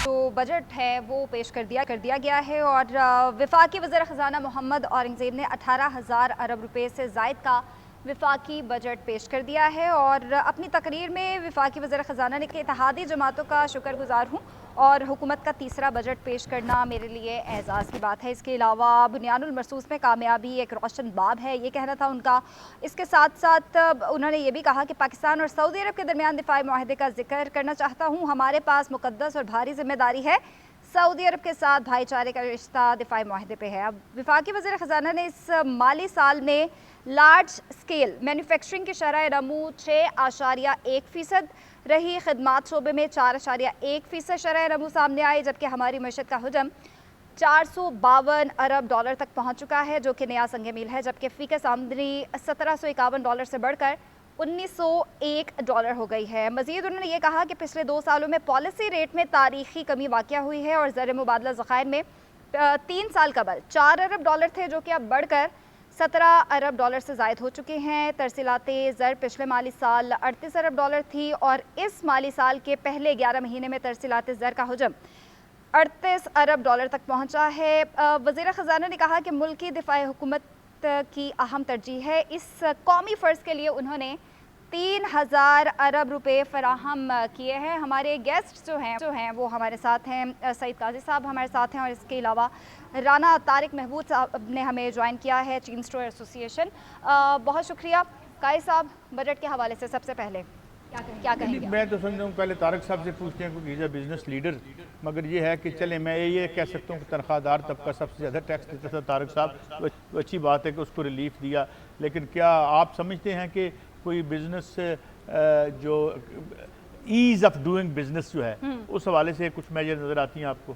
جو بجٹ ہے وہ پیش کر دیا گیا ہے اور وفاقی وزیر خزانہ محمد اورنگزیب نے 18,000 ارب روپے سے زائد کا وفاقی بجٹ پیش کر دیا ہے اور اپنی تقریر میں وفاقی وزیر خزانہ نے کہ اتحادی جماعتوں کا شکر گزار ہوں اور حکومت کا تیسرا بجٹ پیش کرنا میرے لیے اعزاز کی بات ہے۔ اس کے علاوہ بنیان المرصوص میں کامیابی ایک روشن باب ہے، یہ کہنا تھا ان کا۔ اس کے ساتھ ساتھ انہوں نے یہ بھی کہا کہ پاکستان اور سعودی عرب کے درمیان دفاعی معاہدے کا ذکر کرنا چاہتا ہوں۔ ہمارے پاس مقدس اور بھاری ذمہ داری ہے، سعودی عرب کے ساتھ بھائی چارے کا رشتہ دفاعی معاہدے پہ ہے۔ اب وفاقی وزیر خزانہ نے اس مالی سال میں لارج سکیل مینوفیکچرنگ کی شرح نمو 6.1% رہی، خدمات شعبے میں 4.1% شرح نمو سامنے آئی، جبکہ ہماری معیشت کا حجم 452 ارب ڈالر تک پہنچ چکا ہے، جو کہ نیا سنگ میل ہے، جبکہ فی کس آمدنی 1751 ڈالر سے بڑھ کر 1901 ڈالر ہو گئی ہے۔ مزید انہوں نے یہ کہا کہ پچھلے 2 سالوں میں پالیسی ریٹ میں تاریخی کمی واقع ہوئی ہے اور زر مبادلہ ذخائر میں 3 سال قبل 4 ارب ڈالر تھے، جو کہ اب بڑھ کر 17 ارب ڈالر سے زائد ہو چکے ہیں۔ ترسیلات زر پچھلے مالی سال 38 ارب ڈالر تھی اور اس مالی سال کے پہلے 11 مہینے میں ترسیلات زر کا حجم 38 ارب ڈالر تک پہنچا ہے۔ وزیر خزانہ نے کہا کہ ملکی دفاعی حکومت کی اہم ترجیح ہے، اس قومی فرض کے لیے انہوں نے 3,000 ارب روپے فراہم کیے ہیں۔ ہمارے گیسٹ جو ہیں وہ ہمارے ساتھ ہیں، سعید قاضی صاحب ہمارے ساتھ ہیں اور اس کے علاوہ رانا طارق محمود صاحب نے ہمیں جوائن کیا ہے، چین اسٹور ایسوسی ایشن۔ بہت شکریہ قاضی صاحب۔ بجٹ کے حوالے سے سب سے پہلے کیا کہیں گے؟ میں تو سمجھتا ہوں پہلے طارق صاحب سے پوچھتے ہیں کیونکہ ایز بزنس لیڈر، مگر یہ ہے کہ چلیں میں یہ کہہ سکتا ہوں کہ تنخواہ دار طبقہ سب سے زیادہ ٹیکس دیتا تھا طارق صاحب، تو اچھی بات ہے کہ اس کو ریلیف دیا، لیکن کیا آپ سمجھتے ہیں کہ کوئی بزنس جو ایز آف ڈوئنگ بزنس جو ہے اس حوالے سے کچھ میجر نظر آتی ہیں آپ کو؟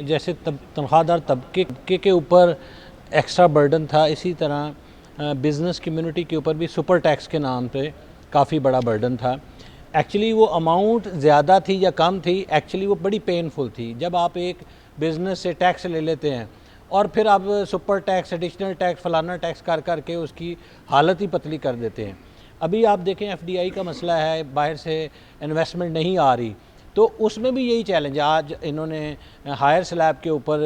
جیسے تنخواہ دار طبقے کے اوپر ایکسٹرا برڈن تھا، اسی طرح بزنس کمیونٹی کے اوپر بھی سپر ٹیکس کے نام پہ کافی بڑا برڈن تھا۔ ایکچولی وہ اماؤنٹ زیادہ تھی یا کم تھی، ایکچولی وہ بڑی پینفل تھی۔ جب آپ ایک بزنس سے ٹیکس لے لیتے ہیں اور پھر آپ سپر ٹیکس، ایڈیشنل ٹیکس، فلانا ٹیکس کر کے اس کی حالت ہی پتلی کر دیتے ہیں۔ ابھی آپ دیکھیں ایف ڈی آئی کا مسئلہ ہے، باہر سے انویسٹمنٹ نہیں آ رہی، تو اس میں بھی یہی چیلنج ہے۔ آج انہوں نے ہائر سلیب کے اوپر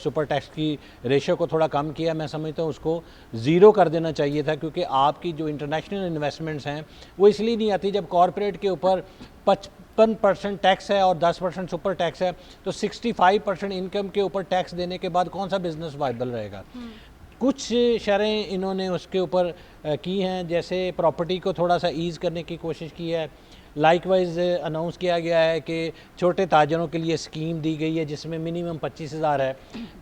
سپر ٹیکس کی ریشو کو تھوڑا کم کیا، میں سمجھتا ہوں اس کو 0 کر دینا چاہیے تھا، کیونکہ آپ کی جو انٹرنیشنل انویسٹمنٹس ہیں وہ اس لیے نہیں آتی۔ جب کارپوریٹ کے اوپر 55% ٹیکس ہے اور 10% سپر ٹیکس ہے، تو 65% انکم کے اوپر ٹیکس دینے کے بعد کون سا بزنس وائبل رہے گا؟ کچھ شرحیں انہوں نے اس کے اوپر کی ہیں، جیسے پراپرٹی کو تھوڑا سا ایز کرنے کی کوشش کی ہے۔ لائک وائز اناؤنس کیا گیا ہے کہ چھوٹے تاجروں کے لیے اسکیم دی گئی ہے جس میں منیمم 25,000 ہے۔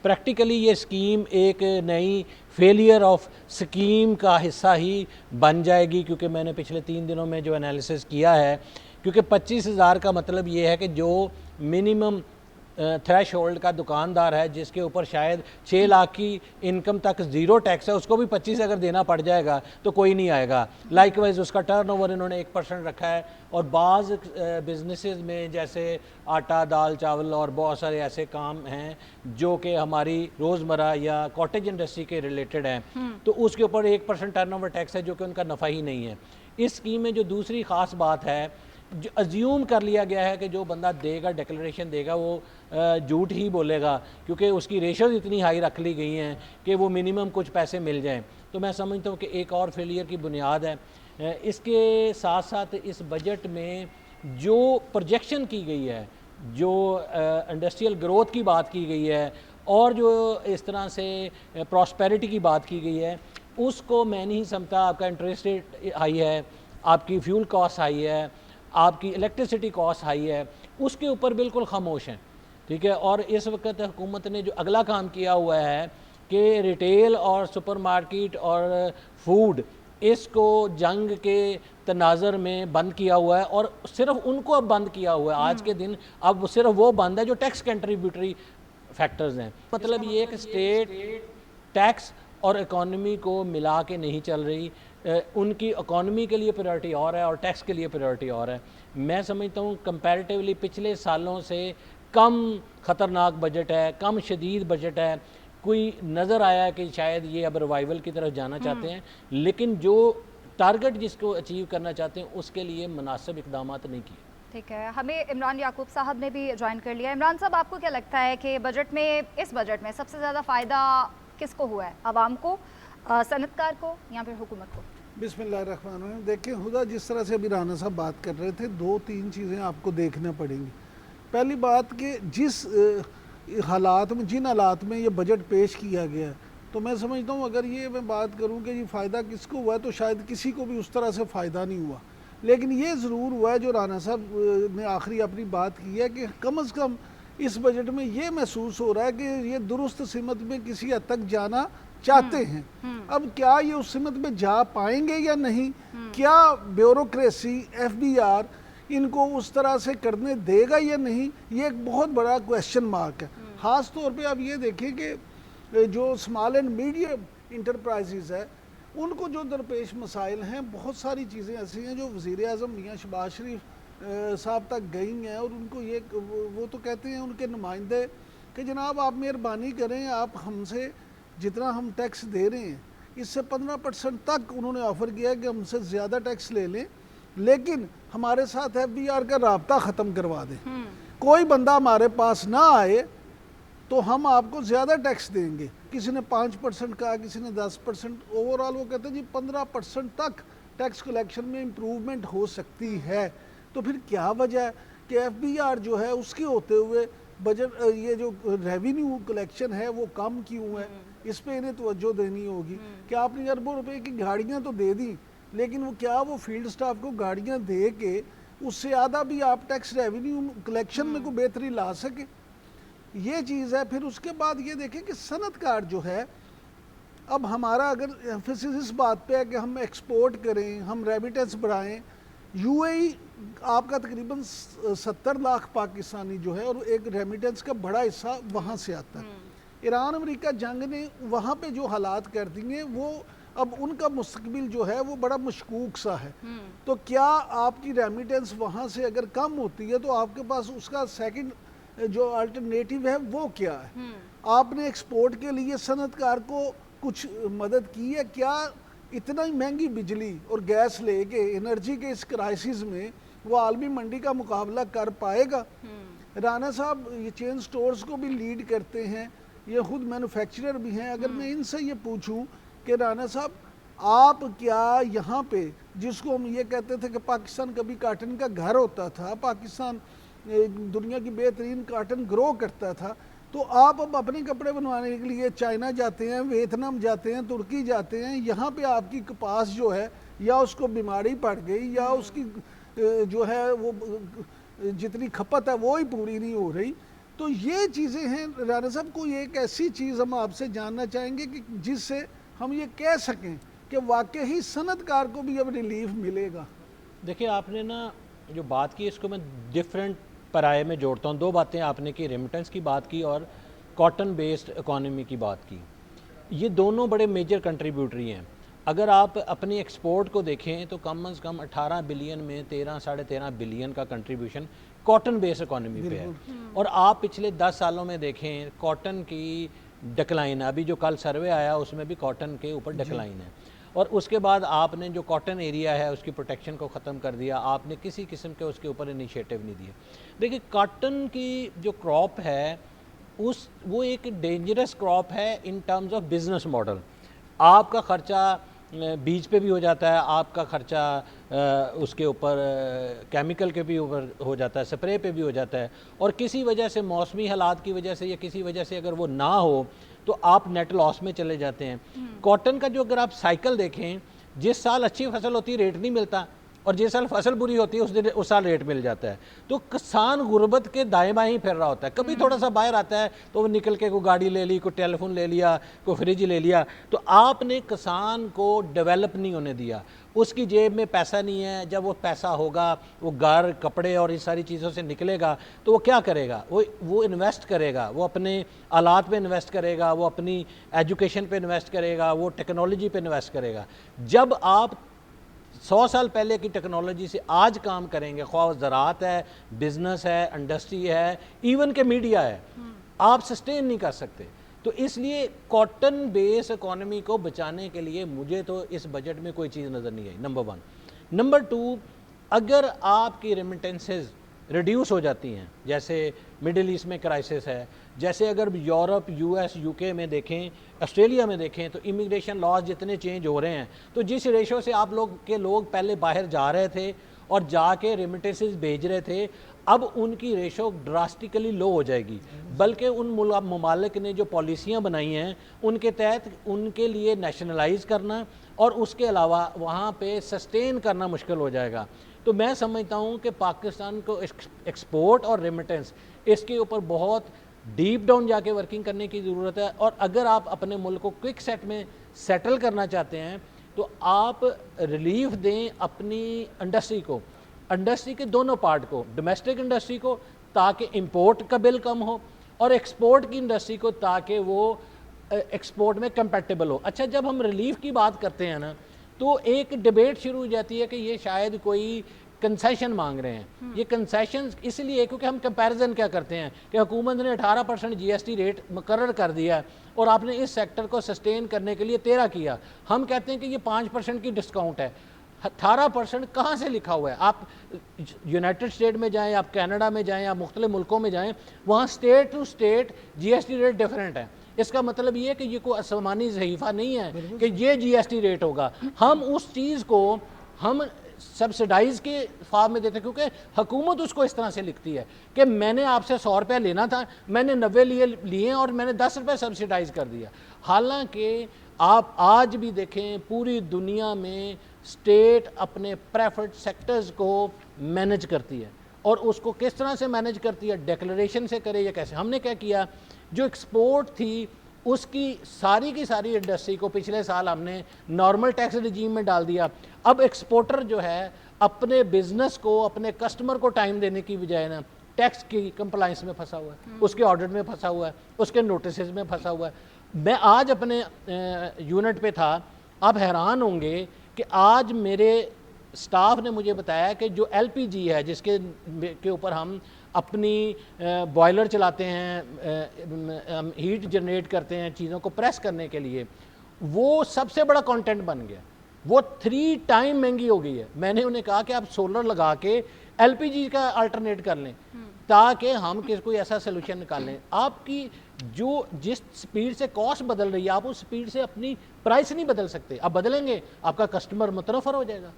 پریکٹیکلی یہ اسکیم ایک نئی فیلئر آف اسکیم کا حصہ ہی بن جائے گی، کیونکہ میں نے پچھلے 3 دنوں میں جو انالیسس کیا ہے، کیونکہ 25,000 کا مطلب یہ ہے کہ جو منیمم تھریش ہولڈ کا دکاندار ہے جس کے اوپر شاید 6 لاکھ کی انکم تک 0 ٹیکس ہے، اس کو بھی 25 اگر دینا پڑ جائے گا تو کوئی نہیں آئے گا۔ لائک وائز اس کا ٹرن اوور انہوں نے 1% رکھا ہے، اور بعض بزنسز میں جیسے آٹا، دال، چاول اور بہت سارے ایسے کام ہیں جو کہ ہماری روزمرہ یا کاٹیج انڈسٹری کے ریلیٹڈ ہیں، تو اس کے اوپر 1% ٹرن اوور ٹیکس ہے جو کہ ان کا نفع ہی نہیں ہے۔ اس اسکیم میں جو دوسری خاص بات ہے، جو ازیوم کر لیا گیا ہے کہ جو بندہ دے گا، ڈیکلریشن دے گا، وہ جھوٹ ہی بولے گا، کیونکہ اس کی ریشوز اتنی ہائی رکھ لی گئی ہیں کہ وہ منیمم کچھ پیسے مل جائیں۔ تو میں سمجھتا ہوں کہ ایک اور فیلئر کی بنیاد ہے۔ اس کے ساتھ ساتھ اس بجٹ میں جو پروجیکشن کی گئی ہے، جو انڈسٹریل گروتھ کی بات کی گئی ہے، اور جو اس طرح سے پراسپیرٹی کی بات کی گئی ہے، اس کو میں نہیں سمجھتا۔ آپ کا انٹرسٹ ریٹ ہائی ہے، آپ کی فیول کاسٹ ہائی ہے، آپ کی الیکٹریسٹی کاسٹ ہائی ہے، اس کے اوپر بالکل خاموش ہیں، ٹھیک ہے۔ اور اس وقت حکومت نے جو اگلا کام کیا ہوا ہے کہ ریٹیل اور سپر مارکیٹ اور فوڈ، اس کو جنگ کے تناظر میں بند کیا ہوا ہے، اور صرف ان کو اب بند کیا ہوا ہے۔ آج کے دن اب صرف وہ بند ہے جو ٹیکس کنٹریبیوٹری فیکٹرز ہیں۔ مطلب یہ کہ اسٹیٹ ٹیکس اور اکانومی کو ملا کے نہیں چل رہی، ان کی اکانومی کے لیے پریورٹی اور ہے اور ٹیکس کے لیے پریورٹی اور ہے۔ میں سمجھتا ہوں کمپیریٹیولی پچھلے سالوں سے کم خطرناک بجٹ ہے، کم شدید بجٹ ہے۔ کوئی نظر آیا ہے کہ شاید یہ اب ریوائول کی طرف جانا چاہتے ہیں، لیکن جو ٹارگٹ جس کو اچیو کرنا چاہتے ہیں اس کے لیے مناسب اقدامات نہیں کیے۔ ٹھیک ہے, ہمیں عمران یعقوب صاحب نے بھی جوائن کر لیا. عمران صاحب, آپ کو کیا لگتا ہے کہ بجٹ میں, اس بجٹ میں سب سے زیادہ فائدہ کس کو ہوا ہے, عوام کو, صنعت کار کو, یا پھر حکومت کو؟ بسم اللہ الرحمن الرحیم. دیکھیں خدا, جس طرح سے ابھی رانا صاحب بات کر رہے تھے, 2-3 چیزیں آپ کو دیکھنا پڑیں گی. پہلی بات کہ جس حالات میں, جن حالات میں یہ بجٹ پیش کیا گیا ہے, تو میں سمجھتا ہوں اگر یہ میں بات کروں کہ یہ فائدہ کس کو ہوا ہے, تو شاید کسی کو بھی اس طرح سے فائدہ نہیں ہوا. لیکن یہ ضرور ہوا ہے جو رانا صاحب نے آخری اپنی بات کی ہے کہ کم از کم اس بجٹ میں یہ محسوس ہو رہا ہے کہ یہ درست سمت میں کسی حد تک جانا چاہتے ہیں. اب کیا یہ اس سمت میں جا پائیں گے یا نہیں, کیا بیوروکریسی, ایف بی آر ان کو اس طرح سے کرنے دے گا یا نہیں, یہ ایک بہت بڑا کویسچن مارک ہے. خاص طور پہ آپ یہ دیکھیں کہ جو اسمال اینڈ میڈیم انٹرپرائزز ہے, ان کو جو درپیش مسائل ہیں, بہت ساری چیزیں ایسی ہیں جو وزیر اعظم میاں شہباز شریف صاحب تک گئی ہیں, اور ان کو یہ, وہ تو کہتے ہیں ان کے نمائندے کہ جناب آپ مہربانی کریں, آپ ہم سے جتنا ہم ٹیکس دے رہے ہیں اس سے 15% تک انہوں نے آفر کیا ہے کہ ہم سے زیادہ ٹیکس لے لیں, لیکن ہمارے ساتھ ایف بی آر کا رابطہ ختم کروا دیں. کوئی بندہ ہمارے پاس نہ آئے تو ہم آپ کو زیادہ ٹیکس دیں گے. کسی نے 5% کہا, کسی نے 10%. اوورال وہ کہتے ہیں جی 15% تک ٹیکس کلیکشن میں امپروومنٹ ہو سکتی ہے. تو پھر کیا وجہ ہے کہ ایف بی آر جو ہے اس کے ہوتے ہوئے بجٹ, یہ جو ریونیو کلیکشن ہے وہ کم کیوں ہے, اس پہ انہیں توجہ دینی ہوگی. کہ آپ نے اربوں روپے کی گاڑیاں تو دے دیں, لیکن وہ کیا وہ فیلڈ سٹاف کو گاڑیاں دے کے اس سے آدھا بھی آپ ٹیکس ریونیو کلیکشن میں کوئی بہتری لا سکے, یہ چیز ہے. پھر اس کے بعد یہ دیکھیں کہ صنعت کار جو ہے, اب ہمارا اگر ایمفیسس اس بات پہ ہے کہ ہم ایکسپورٹ کریں, ہم ریمیٹنس بڑھائیں. یو اے ای آپ کا تقریباً 70 لاکھ پاکستانی جو ہے, اور ایک ریمیٹنس کا بڑا حصہ وہاں سے آتا ہے. ایران امریکہ جنگ نے وہاں پہ جو حالات کر دیے, وہ اب ان کا مستقبل جو ہے وہ بڑا مشکوک سا ہے. تو کیا آپ کی ریمیٹنس وہاں سے اگر کم ہوتی ہے تو آپ کے پاس اس کا سیکنڈ جو الٹرنیٹیو ہے وہ کیا ہے؟ آپ نے ایکسپورٹ کے لیے صنعت کار کو کچھ مدد کی ہے کیا؟ اتنا ہی مہنگی بجلی اور گیس لے کے انرجی کے اس کرائسس میں وہ عالمی منڈی کا مقابلہ کر پائے گا؟ رانا صاحب یہ چین سٹورز کو بھی لیڈ کرتے ہیں, یہ خود مینوفیکچرر بھی ہیں. اگر میں ان سے یہ پوچھوں کہ رانا صاحب آپ کیا یہاں پہ, جس کو ہم یہ کہتے تھے کہ پاکستان کبھی کاٹن کا گھر ہوتا تھا, پاکستان دنیا کی بہترین کاٹن گرو کرتا تھا, تو آپ اب اپنے کپڑے بنوانے کے لیے چائنا جاتے ہیں, ویتنام جاتے ہیں, ترکی جاتے ہیں, یہاں پہ آپ کی کپاس جو ہے یا اس کو بیماری پڑ گئی یا اس کی جو ہے وہ جتنی کھپت ہے وہی پوری نہیں ہو رہی. تو یہ چیزیں ہیں رانا صاحب. کوئی ایک ایسی چیز ہم آپ سے جاننا چاہیں گے کہ جس سے ہم یہ کہہ سکیں کہ واقعی صنعت کار کو بھی اب ریلیف ملے گا. دیکھیں آپ نے نا جو بات کی اس کو میں ڈیفرنٹ پرائے میں جوڑتا ہوں. 2 باتیں آپ نے کی, ریمیٹنس کی بات کی اور کاٹن بیسڈ اکانومی کی بات کی. یہ دونوں بڑے میجر کنٹریبیوٹری ہیں. اگر آپ اپنی ایکسپورٹ کو دیکھیں تو کم از کم 18 بلین میں 13-13.5 بلین کا کنٹریبیوشن کاٹن بیس اکانومی پہ ہے. اور آپ پچھلے 10 سالوں میں دیکھیں کاٹن کی ڈکلائن, ابھی جو کل سروے آیا اس میں بھی کاٹن کے اوپر ڈکلائن ہے. اور اس کے بعد آپ نے جو کاٹن ایریا ہے اس کی پروٹیکشن کو ختم کر دیا, آپ نے کسی قسم کے اس کے اوپر انیشیٹو نہیں دیے. دیکھیں کاٹن کی جو کراپ ہے وہ ایک ڈینجرس کراپ ہے in terms of business model. آپ کا خرچہ بیج پہ بھی ہو جاتا ہے, آپ کا خرچہ اس کے اوپر کیمیکل کے بھی اوپر ہو جاتا ہے, سپرے پہ بھی ہو جاتا ہے, اور کسی وجہ سے موسمی حالات کی وجہ سے یا کسی وجہ سے اگر وہ نہ ہو تو آپ نیٹ لاس میں چلے جاتے ہیں. کاٹن کا جو اگر آپ سائیکل دیکھیں, جس سال اچھی فصل ہوتی ہے ریٹ نہیں ملتا, اور جس سال فصل بری ہوتی ہے اس سال ریٹ مل جاتا ہے. تو کسان غربت کے دائیں بائیں پھر رہا ہوتا ہے. کبھی تھوڑا سا باہر آتا ہے تو وہ نکل کے کوئی گاڑی لے لی, کوئی ٹیلی فون لے لیا, کوئی فریج لے لیا. تو آپ نے کسان کو ڈیولپ نہیں ہونے دیا. اس کی جیب میں پیسہ نہیں ہے. جب وہ پیسہ ہوگا وہ گھر, کپڑے اور اس ساری چیزوں سے نکلے گا تو وہ کیا کرے گا؟ وہ انویسٹ کرے گا, وہ اپنے آلات پہ انویسٹ کرے گا, وہ اپنی ایجوکیشن پہ انویسٹ کرے گا, وہ ٹیکنالوجی پہ انویسٹ کرے گا. جب آپ 100 سال پہلے کی ٹیکنالوجی سے آج کام کریں گے, خواہ زراعت ہے, بزنس ہے, انڈسٹری ہے, ایون کہ میڈیا ہے, آپ سسٹین نہیں کر سکتے. تو اس لیے کاٹن بیس اکانومی کو بچانے کے لیے مجھے تو اس بجٹ میں کوئی چیز نظر نہیں آئی. نمبر 1. نمبر 2, اگر آپ کی ریمیٹنسز ریڈیوس ہو جاتی ہیں، جیسے مڈل ایسٹ میں کرائسس ہے، جیسے اگر یورپ، یو ایس، یو کے میں دیکھیں، آسٹریلیا میں دیکھیں تو امیگریشن لاز جتنے چینج ہو رہے ہیں، تو جس ریشو سے آپ لوگ پہلے باہر جا رہے تھے اور جا کے ریمیٹنسز بھیج رہے تھے، اب ان کی ریشو ڈراسٹیکلی لو ہو جائے گی، بلکہ ان ممالک نے جو پالیسیاں بنائی ہیں ان کے تحت ان کے لیے نیشنلائز کرنا اور اس کے علاوہ وہاں پہ سسٹین کرنا مشکل ہو جائے گا۔ تو میں سمجھتا ہوں کہ پاکستان کو ایکسپورٹ اور ریمیٹنس اس کے اوپر بہت ڈیپ ڈاؤن جا کے ورکنگ کرنے کی ضرورت ہے، اور اگر آپ اپنے ملک کو کوئک سیٹ میں سیٹل کرنا چاہتے ہیں تو آپ ریلیف دیں اپنی انڈسٹری کے دونوں پارٹ کو، ڈومیسٹک انڈسٹری کو تاکہ امپورٹ کا بل کم ہو، اور ایکسپورٹ کی انڈسٹری کو تاکہ وہ ایکسپورٹ میں کمپیٹیبل ہو۔ اچھا، جب ہم ریلیف کی بات کرتے ہیں نا تو ایک ڈیبیٹ شروع ہو جاتی ہے کہ یہ شاید کوئی کنسیشن مانگ رہے ہیں۔ یہ کنسیشن اس لیے کیونکہ ہم کمپیریزن کیا کرتے ہیں کہ حکومت نے 18% جی ایس ٹی ریٹ مقرر کر دیا اور آپ نے اس سیکٹر کو سسٹین کرنے کے لیے 13 کیا، ہم کہتے ہیں کہ یہ 5% کی ڈسکاؤنٹ ہے۔ 18% کہاں سے لکھا ہوا ہے؟ آپ یونائٹڈ اسٹیٹ میں جائیں، آپ کینیڈا میں جائیں، آپ مختلف ملکوں میں جائیں، وہاں state to state G S T rate different ہے۔ اس کا مطلب یہ ہے کہ یہ کوئی آسمانی صحیفہ نہیں ہے کہ یہ جی ایس ٹی ریٹ ہوگا۔ ہم اس چیز کو ہم سبسڈائز کے فارم میں دیتے ہیں کیونکہ حکومت اس کو اس طرح سے لکھتی ہے کہ میں نے آپ سے 100 روپے لینا تھا، میں نے 90 لیے اور میں نے 10 روپے سبسڈائز کر دیا۔ حالانکہ آپ آج بھی دیکھیں پوری دنیا میں اسٹیٹ اپنے پریفرڈ سیکٹرز کو مینج کرتی ہے، اور اس کو کس طرح سے مینج کرتی ہے؟ ڈیکلریشن سے کرے یا کیسے؟ ہم نے کیا کیا، جو ایکسپورٹ تھی اس کی ساری انڈسٹری کو پچھلے سال ہم نے نارمل ٹیکس رجیم میں ڈال دیا۔ اب ایکسپورٹر جو ہے اپنے بزنس کو، اپنے کسٹمر کو ٹائم دینے کی بجائے نا ٹیکس کی کمپلائنس میں پھنسا ہوا ہے، اس کے آڈٹ میں پھنسا ہوا ہے، اس کے نوٹسز میں پھنسا ہوا ہے۔ میں آج اپنے یونٹ پہ تھا، آپ حیران ہوں گے کہ آج میرے سٹاف نے مجھے بتایا کہ جو ایل پی جی ہے جس کے اوپر ہم اپنی بوائلر چلاتے ہیں، ہیٹ جنریٹ کرتے ہیں چیزوں کو پریس کرنے کے لیے، وہ سب سے بڑا کانٹینٹ بن گیا، وہ 3 ٹائم مہنگی ہو گئی ہے۔ میں نے انہیں کہا کہ آپ سولر لگا کے ایل پی جی کا الٹرنیٹ کر لیں تاکہ ہم کوئی ایسا سلوشن نکالیں۔ آپ کی جس سپیڈ سے کاسٹ بدل رہی ہے آپ اس سپیڈ سے اپنی پرائس نہیں بدل سکتے، آپ بدلیں گے آپ کا کسٹمر متنفر ہو جائے گا۔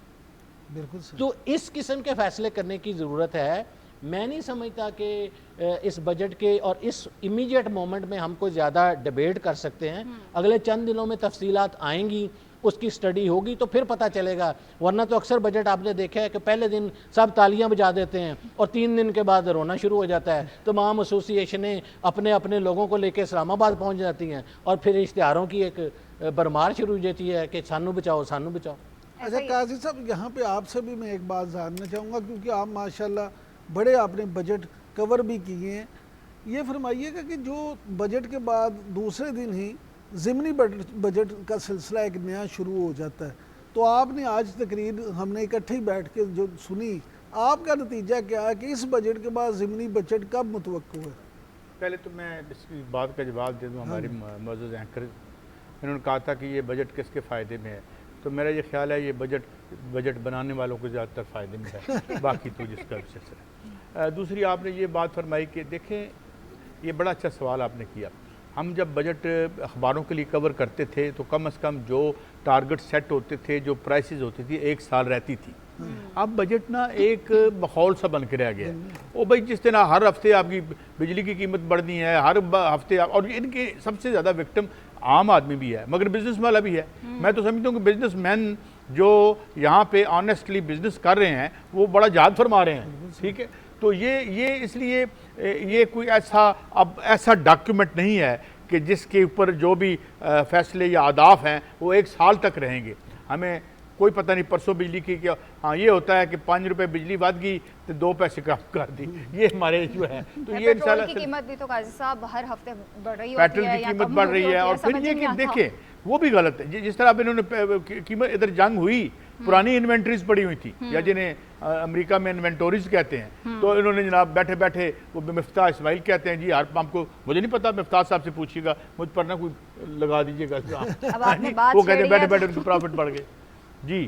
بالکل تو اس قسم کے فیصلے کرنے کی ضرورت ہے۔ میں نہیں سمجھتا کہ اس بجٹ کے اور اس امیڈیٹ مومنٹ میں ہم کو زیادہ ڈیبیٹ کر سکتے ہیں۔ اگلے چند دنوں میں تفصیلات آئیں گی، اس کی سٹڈی ہوگی تو پھر پتہ چلے گا، ورنہ تو اکثر بجٹ آپ نے دیکھا ہے کہ پہلے دن سب تالیاں بجا دیتے ہیں اور 3 دن کے بعد رونا شروع ہو جاتا ہے۔ تمام ایسوسیشنیں اپنے لوگوں کو لے کے اسلام آباد پہنچ جاتی ہیں اور پھر اشتہاروں کی ایک برمار شروع ہو جاتی ہے کہ سانو بچاؤ سانو بچاؤ۔ اچھا قاضی صاحب، یہاں پہ آپ سے بھی میں ایک بات جاننا چاہوں گا کیونکہ آپ ماشاءاللہ بڑے آپ نے بجٹ کور بھی کیے ہیں۔ یہ فرمائیے گا کہ جو بجٹ کے بعد دوسرے دن ہی ضمنی بجٹ کا سلسلہ ایک نیا شروع ہو جاتا ہے، تو آپ نے آج تقریر ہم نے اکٹھے ہی بیٹھ کے جو سنی، آپ کا نتیجہ کیا ہے کہ اس بجٹ کے بعد ضمنی بجٹ کب متوقع ہے؟ پہلے تو میں اس کی بات کا جواب دے دوں۔ ہماری معزز اینکر انہوں نے کہا تھا کہ یہ بجٹ کس کے فائدے میں ہے، تو میرا یہ خیال ہے یہ بجٹ بنانے والوں کو زیادہ تر فائدے میں ہے، باقی تو جس کا سلسلہ۔ دوسری آپ نے یہ بات فرمائی کہ دیکھیں یہ بڑا اچھا سوال آپ نے کیا۔ ہم جب بجٹ اخباروں کے لیے کور کرتے تھے تو کم از کم جو ٹارگٹ سیٹ ہوتے تھے، جو پرائسز ہوتی تھی، 1 سال رہتی تھی۔ اب بجٹ نا ایک ماحول سا بن کے رہ گیا ہے۔ بھائی جس طرح ہر ہفتے آپ کی بجلی کی قیمت بڑھنی ہے، ہر ہفتے اور ان کے سب سے زیادہ وکٹم عام آدمی بھی ہے مگر بزنس والا بھی ہے۔ میں تو سمجھتا ہوں کہ بزنس مین جو یہاں پہ آنیسٹلی بزنس کر رہے ہیں وہ بڑا جہاد فرما رہے ہیں، ٹھیک ہے۔ تو یہ اس لیے یہ کوئی ایسا ڈاکیومنٹ نہیں ہے کہ جس کے اوپر جو بھی فیصلے یا اہداف ہیں وہ 1 سال تک رہیں گے۔ ہمیں کوئی پتہ نہیں پرسوں بجلی کی کیا، ہاں یہ ہوتا ہے کہ 5 روپے بجلی ود گئی تو 2 پیسے کم کر دی، یہ ہمارے جو ہے۔ تو یہ پیٹرول کی قیمت بھی تو قاضی صاحب ہر ہفتے بڑھ رہی ہوتی ہے، پیٹرول کی قیمت بڑھ رہی ہے، اور پھر یہ کہ دیکھیں وہ بھی غلط ہے۔ جس طرح اب انہوں نے قیمت ادھر جنگ ہوئی، پرانی انوینٹریز پڑی ہوئی تھی یا جنہیں امریکہ میں انوینٹوریز کہتے ہیں، تو انہوں نے جناب بیٹھے بیٹھے وہ مفتاح اسماعیل کہتے ہیں جی ہر پمپ کو، مجھے نہیں پتا، مفتاح صاحب سے پوچھیے گا، مجھ پر نہ کوئی لگا دیجیے گا، وہ کہتے ہیں بیٹھے بیٹھے ان کے پرافٹ بڑھ گئے۔ جی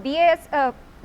BAS